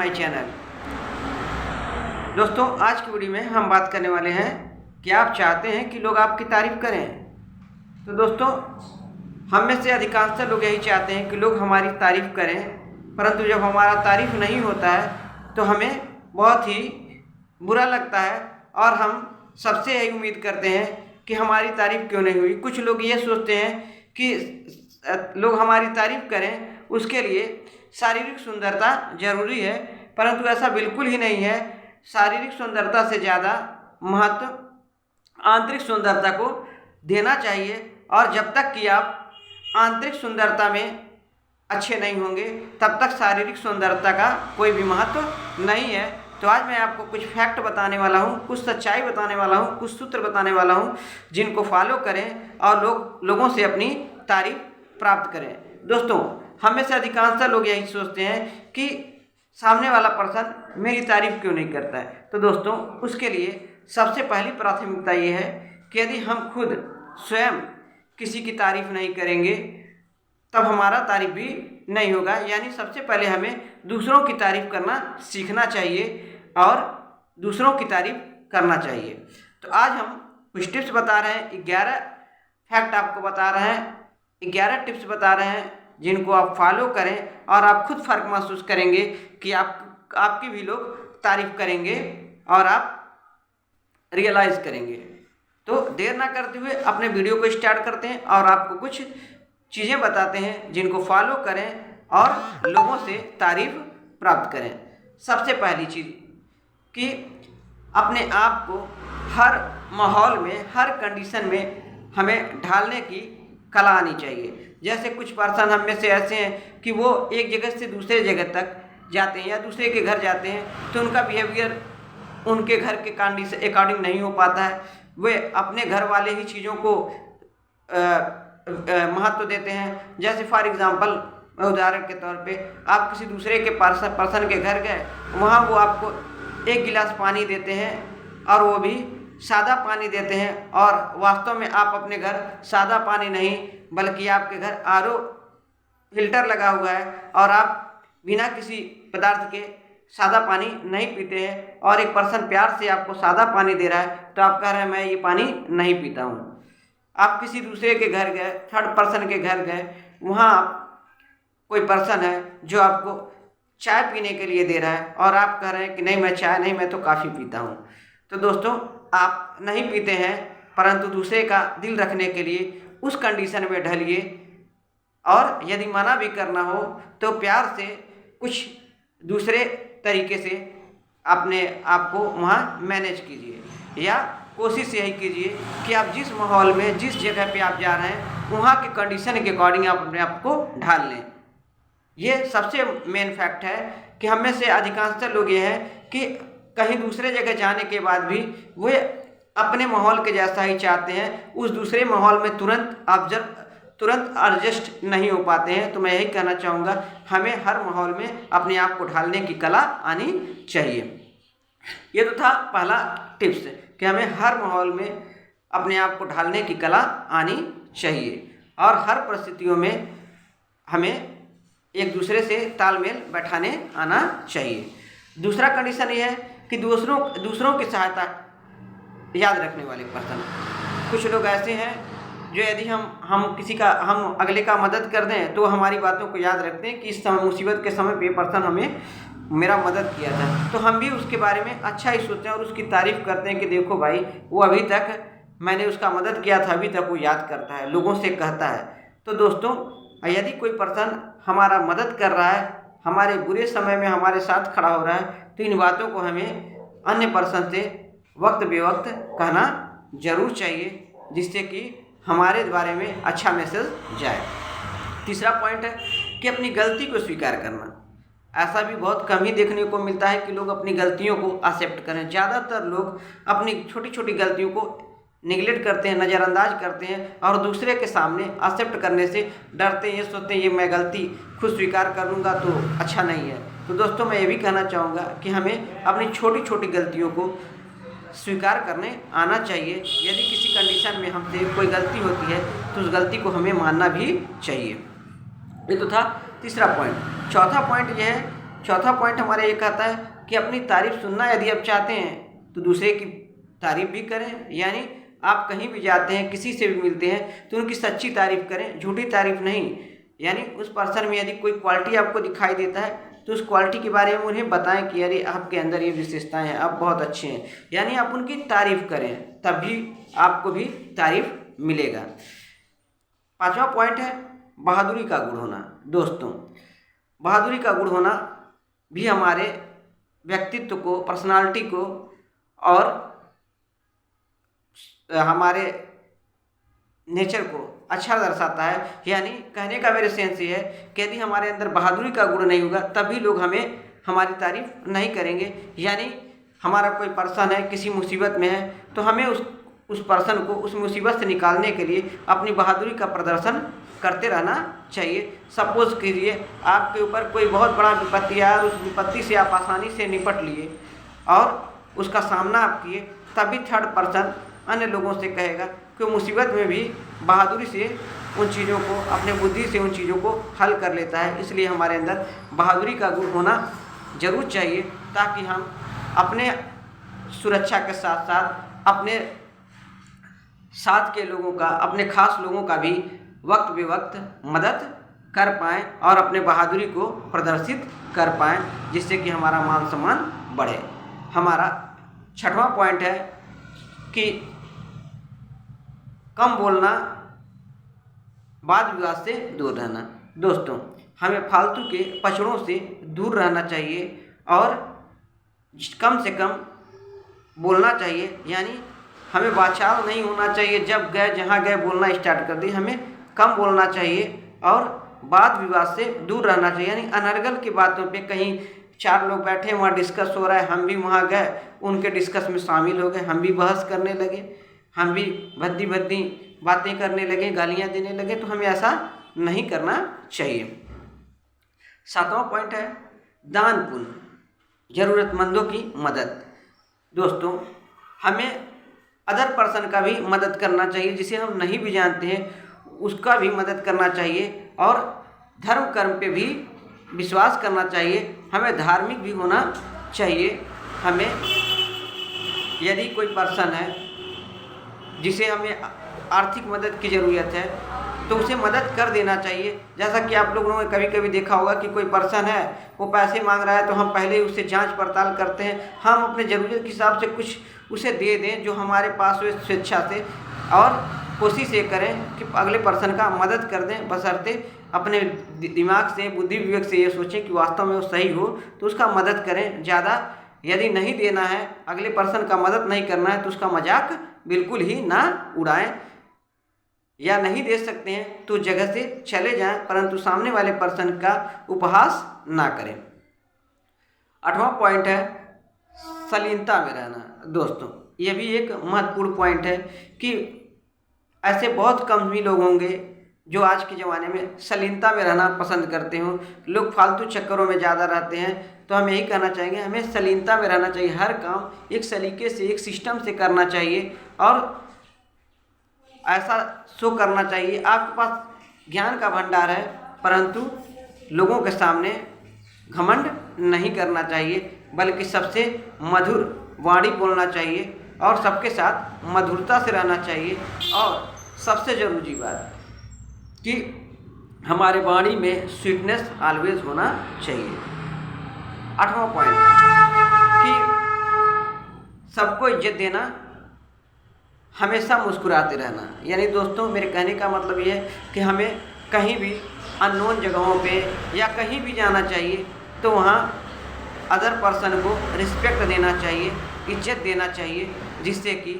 My channel. दोस्तों, आज की वीडियो में हम बात करने वाले हैं कि आप चाहते हैं कि लोग आपकी तारीफ़ करें। तो दोस्तों, हम में से अधिकांशतः लोग यही चाहते हैं कि लोग हमारी तारीफ़ करें, परंतु जब हमारा तारीफ़ नहीं होता है तो हमें बहुत ही बुरा लगता है और हम सबसे यही उम्मीद करते हैं कि हमारी तारीफ़ क्यों नहीं हुई। कुछ लोग ये सोचते हैं कि लोग हमारी तारीफ़ करें, उसके लिए शारीरिक सुंदरता ज़रूरी है, परंतु ऐसा बिल्कुल ही नहीं है। शारीरिक सुंदरता से ज़्यादा महत्व आंतरिक सुंदरता को देना चाहिए, और जब तक कि आप आंतरिक सुंदरता में अच्छे नहीं होंगे तब तक शारीरिक सुंदरता का कोई भी महत्व नहीं है। तो आज मैं आपको कुछ फैक्ट बताने वाला हूँ, कुछ सच्चाई बताने वाला हूँ, कुछ सूत्र बताने वाला हूँ जिनको फॉलो करें और लोगों से अपनी तारीफ़ प्राप्त करें। दोस्तों, हम में से अधिकांशतः लोग यही सोचते हैं कि सामने वाला पर्सन मेरी तारीफ़ क्यों नहीं करता है। तो दोस्तों, उसके लिए सबसे पहली प्राथमिकता ये है कि यदि हम खुद स्वयं किसी की तारीफ़ नहीं करेंगे तब हमारा तारीफ़ भी नहीं होगा। यानी सबसे पहले हमें दूसरों की तारीफ़ करना सीखना चाहिए और दूसरों की तारीफ़ करना चाहिए। तो आज हम कुछ टिप्स बता रहे हैं, 11 फैक्ट आपको बता रहे हैं, 11 टिप्स बता रहे हैं जिनको आप फॉलो करें और आप खुद फ़र्क महसूस करेंगे कि आपकी भी लोग तारीफ़ करेंगे और आप रियलाइज़ करेंगे। तो देर ना करते हुए अपने वीडियो को स्टार्ट करते हैं और आपको कुछ चीज़ें बताते हैं जिनको फॉलो करें और लोगों से तारीफ़ प्राप्त करें। सबसे पहली चीज़ कि अपने आप को हर माहौल में, हर कंडीशन में हमें ढालने की कला आनी चाहिए। जैसे कुछ पर्सन हम में से ऐसे हैं कि वो एक जगह से दूसरे जगह तक जाते हैं या दूसरे के घर जाते हैं तो उनका बिहेवियर उनके घर के कंडीशन अकॉर्डिंग नहीं हो पाता है। वे अपने घर वाले ही चीज़ों को महत्व देते हैं। जैसे फॉर एग्ज़ाम्पल, उदाहरण के तौर पे आप किसी दूसरे के पर्सन के घर गए, वहाँ वो आपको 1 गिलास पानी देते हैं और वो भी सादा पानी देते हैं, और वास्तव में आप अपने घर सादा पानी नहीं बल्कि आपके घर आरओ फिल्टर लगा हुआ है और आप बिना किसी पदार्थ के सादा पानी नहीं पीते हैं, और एक पर्सन प्यार से आपको सादा पानी दे रहा है तो आप कह रहे हैं मैं ये पानी नहीं पीता हूँ। आप किसी दूसरे के घर गए, थर्ड पर्सन के घर गए, वहाँ कोई पर्सन है जो आपको चाय पीने के लिए दे रहा है और आप कह रहे हैं कि नहीं मैं चाय नहीं, मैं तो कॉफ़ी पीता हूँ। तो दोस्तों, आप नहीं पीते हैं परंतु दूसरे का दिल रखने के लिए उस कंडीशन में ढलिए, और यदि मना भी करना हो तो प्यार से कुछ दूसरे तरीके से अपने आप को वहाँ मैनेज कीजिए, या कोशिश यही कीजिए कि आप जिस माहौल में, जिस जगह पे आप जा रहे हैं वहाँ के कंडीशन के अकॉर्डिंग आप अपने आप को ढाल लें। ये सबसे मेन फैक्ट है कि हम में से अधिकांशतः लोग ये हैं कि कहीं दूसरे जगह जाने के बाद भी वे अपने माहौल के जैसा ही चाहते हैं, उस दूसरे माहौल में तुरंत एडजस्ट नहीं हो पाते हैं। तो मैं यही कहना चाहूँगा, हमें हर माहौल में अपने आप को ढालने की कला आनी चाहिए। ये तो था पहला टिप्स कि हमें हर माहौल में अपने आप को ढालने की कला आनी चाहिए और हर परिस्थितियों में हमें एक दूसरे से तालमेल बैठाने आना चाहिए। दूसरा कंडीशन ये है कि दूसरों की सहायता याद रखने वाले पर्सन। कुछ लोग ऐसे हैं जो यदि हम अगले का मदद कर दें तो हमारी बातों को याद रखते हैं कि इस समय मुसीबत के समय पे पर्सन हमें मेरा मदद किया था, तो हम भी उसके बारे में अच्छा ही सोचते हैं और उसकी तारीफ़ करते हैं कि देखो भाई, वो अभी तक मैंने उसका मदद किया था, अभी तक वो याद करता है, लोगों से कहता है। तो दोस्तों, यदि कोई पर्सन हमारा मदद कर रहा है, हमारे बुरे समय में हमारे साथ खड़ा हो रहा है, तो इन बातों को हमें अन्य पर्सन से वक्त बेवक्त कहना ज़रूर चाहिए, जिससे कि हमारे बारे में अच्छा मैसेज जाए। तीसरा पॉइंट है कि अपनी गलती को स्वीकार करना। ऐसा भी बहुत कम ही देखने को मिलता है कि लोग अपनी गलतियों को एक्सेप्ट करें। ज़्यादातर लोग अपनी छोटी छोटी गलतियों को निगलेक्ट करते हैं, नज़रअंदाज करते हैं और दूसरे के सामने एक्सेप्ट करने से डरते हैं, ये सोचते हैं ये मैं गलती खुद स्वीकार कर लूँगा तो अच्छा नहीं है। तो दोस्तों, मैं ये भी कहना चाहूँगा कि हमें अपनी छोटी छोटी गलतियों को स्वीकार करने आना चाहिए। यदि किसी कंडीशन में हमसे कोई गलती होती है तो उस गलती को हमें मानना भी चाहिए। ये तो था तीसरा पॉइंट। चौथा पॉइंट यह है चौथा पॉइंट हमारा ये कहता है कि अपनी तारीफ सुनना यदि आप चाहते हैं तो दूसरे की तारीफ भी करें, यानी आप कहीं भी जाते हैं, किसी से भी मिलते हैं तो उनकी सच्ची तारीफ करें, झूठी तारीफ नहीं। यानी उस पर्सन में यदि कोई क्वालिटी आपको दिखाई देता है तो उस क्वालिटी के बारे में उन्हें बताएं कि अरे आपके अंदर ये विशेषताएं हैं, आप बहुत अच्छे हैं, यानी आप उनकी तारीफ करें, तभी आपको भी तारीफ मिलेगा। पांचवा पॉइंट है बहादुरी का गुण होना। दोस्तों, बहादुरी का गुण होना भी हमारे व्यक्तित्व को, पर्सनालिटी को और हमारे नेचर को अच्छा दर्शाता है। यानी कहने का मेरे सेंस ये है कि यदि हमारे अंदर बहादुरी का गुण नहीं होगा तभी लोग हमें हमारी तारीफ नहीं करेंगे। यानी हमारा कोई पर्सन है, किसी मुसीबत में है, तो हमें उस पर्सन को उस मुसीबत से निकालने के लिए अपनी बहादुरी का प्रदर्शन करते रहना चाहिए। सपोज कीजिए आपके ऊपर कोई बहुत बड़ा विपत्ति आया और उस विपत्ति से आप आसानी से निपट लिए और उसका सामना आप किए, तभी थर्ड पर्सन अन्य लोगों से कहेगा कि मुसीबत में भी बहादुरी से उन चीज़ों को, अपने बुद्धि से उन चीज़ों को हल कर लेता है। इसलिए हमारे अंदर बहादुरी का गुण होना जरूर चाहिए, ताकि हम अपने सुरक्षा के साथ साथ अपने साथ के लोगों का, अपने खास लोगों का भी वक्त बेवक्त मदद कर पाएँ और अपने बहादुरी को प्रदर्शित कर पाएँ, जिससे कि हमारा मान सम्मान बढ़े। हमारा छठवां पॉइंट है कि कम बोलना, वाद विवाद से दूर रहना। दोस्तों, हमें फालतू के पचड़ों से दूर रहना चाहिए और कम से कम बोलना चाहिए। यानी हमें वाचाल नहीं होना चाहिए, जब गए जहाँ गए बोलना स्टार्ट कर दी। हमें कम बोलना चाहिए और वाद विवाद से दूर रहना चाहिए। यानी अनर्गल की बातों पे, कहीं चार लोग बैठे वहाँ डिस्कस हो रहा है, हम भी वहाँ गए, उनके डिस्कस में शामिल हो गए, हम भी बहस करने लगे, हम भी भद्दी भद्दी बातें करने लगे, गालियाँ देने लगे, तो हमें ऐसा नहीं करना चाहिए। सातवां पॉइंट है दान पुण्य, ज़रूरतमंदों की मदद। दोस्तों, हमें अदर पर्सन का भी मदद करना चाहिए, जिसे हम नहीं भी जानते हैं उसका भी मदद करना चाहिए और धर्म कर्म पे भी विश्वास करना चाहिए। हमें धार्मिक भी होना चाहिए। हमें यदि कोई पर्सन है जिसे हमें आर्थिक मदद की ज़रूरत है तो उसे मदद कर देना चाहिए। जैसा कि आप लोगों ने कभी कभी देखा होगा कि कोई पर्सन है, वो पैसे मांग रहा है, तो हम पहले उससे जांच पड़ताल करते हैं, हम अपने ज़रूरत के हिसाब से कुछ उसे दे दें जो हमारे पास हो स्वेच्छा से, और कोशिश ये करें कि अगले पर्सन का मदद कर दें, बशर्ते अपने दिमाग से, बुद्धि विवेक से ये सोचें कि वास्तव में वो सही हो तो उसका मदद करें। ज़्यादा यदि नहीं देना है, अगले पर्सन का मदद नहीं करना है, तो उसका मजाक बिल्कुल ही ना उड़ाएं, या नहीं दे सकते हैं तो जगह से चले जाएं, परंतु सामने वाले पर्सन का उपहास ना करें। आठवां पॉइंट है शालीनता में रहना। दोस्तों, ये भी एक महत्वपूर्ण पॉइंट है कि ऐसे बहुत कम ही लोग होंगे जो आज के ज़माने में शालीनता में रहना पसंद करते हो। लोग फालतू चक्करों में ज़्यादा रहते हैं, तो हम यही कहना चाहेंगे हमें शालीनता में रहना चाहिए। हर काम एक सलीके से, एक सिस्टम से करना चाहिए और ऐसा शो करना चाहिए आपके पास ज्ञान का भंडार है, परंतु लोगों के सामने घमंड नहीं करना चाहिए, बल्कि सबसे मधुर वाणी बोलना चाहिए और सबके साथ मधुरता से रहना चाहिए। और सबसे ज़रूरी बात कि हमारे वाणी में स्वीटनेस ऑलवेज होना चाहिए। आठवां पॉइंट कि सबको इज्जत देना, हमेशा मुस्कुराते रहना। यानी दोस्तों, मेरे कहने का मतलब ये है कि हमें कहीं भी अननोन जगहों पे या कहीं भी जाना चाहिए तो वहाँ अदर पर्सन को रिस्पेक्ट देना चाहिए, इज्जत देना चाहिए, जिससे कि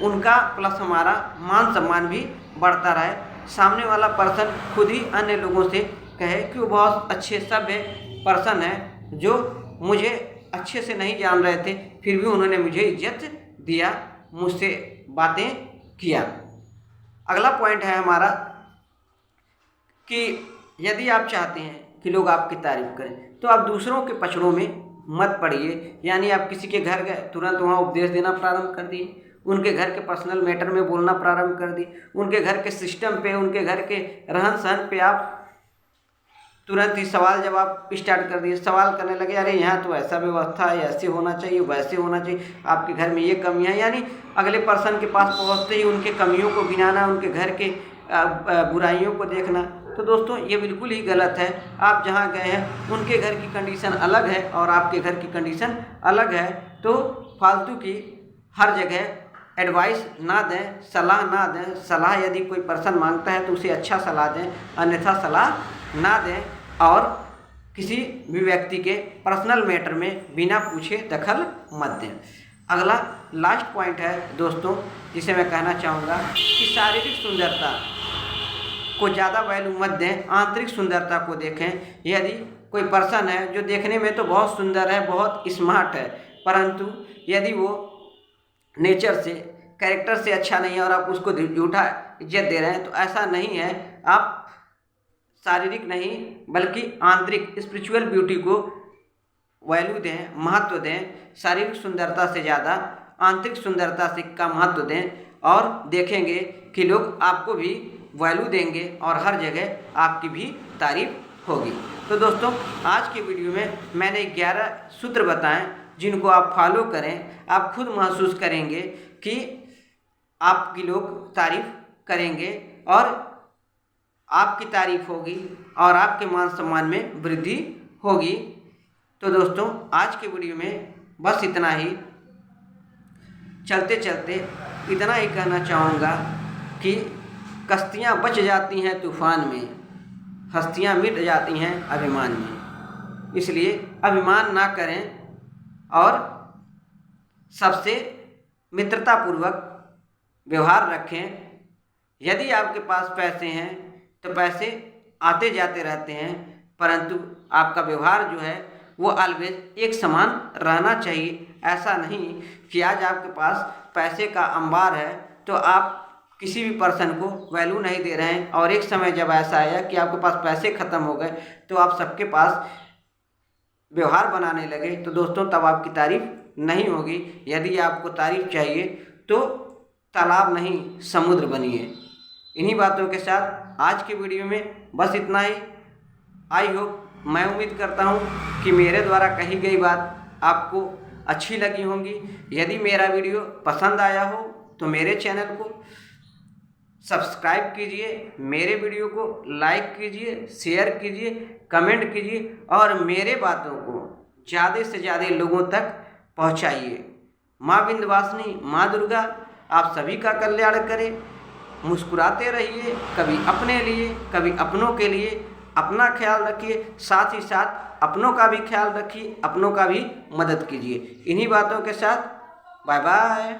उनका प्लस हमारा मान सम्मान भी बढ़ता रहे। सामने वाला पर्सन खुद ही अन्य लोगों से कहे कि वो बहुत अच्छे सभ्य पर्सन है, जो मुझे अच्छे से नहीं जान रहे थे, फिर भी उन्होंने मुझे इज्जत दिया, मुझसे बातें किया। अगला पॉइंट है हमारा कि यदि आप चाहते हैं कि लोग आपकी तारीफ करें तो आप दूसरों के पचड़ों में मत पड़िए। यानी आप किसी के घर गए, तुरंत वहाँ उपदेश देना प्रारंभ कर दिए, उनके घर के पर्सनल मैटर में बोलना प्रारंभ कर दिए, उनके घर के सिस्टम पे, उनके घर के रहन सहन पे आप तुरंत ही सवाल जवाब स्टार्ट कर दिए, सवाल करने लगे, अरे यहाँ तो ऐसा व्यवस्था है, ऐसे होना चाहिए, वैसे होना चाहिए, आपके घर में ये कमियाँ, यानी अगले पर्सन के पास पहुँचते ही उनके कमियों को गिनाना, उनके घर के बुराइयों को देखना। तो दोस्तों ये बिल्कुल ही गलत है। आप जहाँ गए हैं उनके घर की कंडीशन अलग है और आपके घर की कंडीशन अलग है, तो फालतू की हर जगह एडवाइस ना दें, सलाह ना दें। सलाह यदि कोई पर्सन मांगता है तो उसे अच्छा सलाह दें, अन्यथा सलाह ना दें और किसी भी व्यक्ति के पर्सनल मैटर में बिना पूछे दखल मत दें। अगला लास्ट पॉइंट है दोस्तों जिसे मैं कहना चाहूँगा कि शारीरिक सुंदरता को ज़्यादा वैल्यू मत दें, आंतरिक सुंदरता को देखें। यदि कोई पर्सन है जो देखने में तो बहुत सुंदर है, बहुत स्मार्ट है, परंतु यदि वो नेचर से, कैरेक्टर से अच्छा नहीं है और आप उसको झूठा इज्जत दे रहे हैं, तो ऐसा नहीं है। आप शारीरिक नहीं बल्कि आंतरिक स्पिरिचुअल ब्यूटी को वैल्यू दें, महत्व दें। शारीरिक सुंदरता से ज़्यादा आंतरिक सुंदरता से का महत्व दें और देखेंगे कि लोग आपको भी वैल्यू देंगे और हर जगह आपकी भी तारीफ होगी। तो दोस्तों आज के वीडियो में मैंने 11 सूत्र बताएं जिनको आप फॉलो करें, आप खुद महसूस करेंगे कि आपकी लोग तारीफ करेंगे और आपकी तारीफ होगी और आपके मान सम्मान में वृद्धि होगी। तो दोस्तों आज के वीडियो में बस इतना ही। चलते चलते इतना ही कहना चाहूँगा कि कश्तियाँ बच जाती हैं तूफान में, हस्तियाँ मिट जाती हैं अभिमान में। इसलिए अभिमान ना करें और सबसे मित्रतापूर्वक व्यवहार रखें। यदि आपके पास पैसे हैं तो पैसे आते जाते रहते हैं, परंतु आपका व्यवहार जो है वो ऑलवेज एक समान रहना चाहिए। ऐसा नहीं कि आज आपके पास पैसे का अंबार है तो आप किसी भी पर्सन को वैल्यू नहीं दे रहे हैं और एक समय जब ऐसा आया कि आपके पास पैसे ख़त्म हो गए तो आप सबके पास व्यवहार बनाने लगे, तो दोस्तों तब आपकी तारीफ नहीं होगी। यदि आपको तारीफ चाहिए तो तालाब नहीं समुद्र बनिए। इन्हीं बातों के साथ आज के वीडियो में बस इतना ही। आई होप, मैं उम्मीद करता हूँ कि मेरे द्वारा कही गई बात आपको अच्छी लगी होंगी। यदि मेरा वीडियो पसंद आया हो तो मेरे चैनल को सब्सक्राइब कीजिए, मेरे वीडियो को लाइक कीजिए, शेयर कीजिए, कमेंट कीजिए और मेरे बातों को ज़्यादा से ज़्यादा लोगों तक पहुँचाइए। माँ विंध्यवासिनी, माँ दुर्गा आप सभी का कल्याण करे। मुस्कुराते रहिए, कभी अपने लिए कभी अपनों के लिए। अपना ख्याल रखिए, साथ ही साथ अपनों का भी ख्याल रखिए, अपनों का भी मदद कीजिए। इन्हीं बातों के साथ बाय बाय।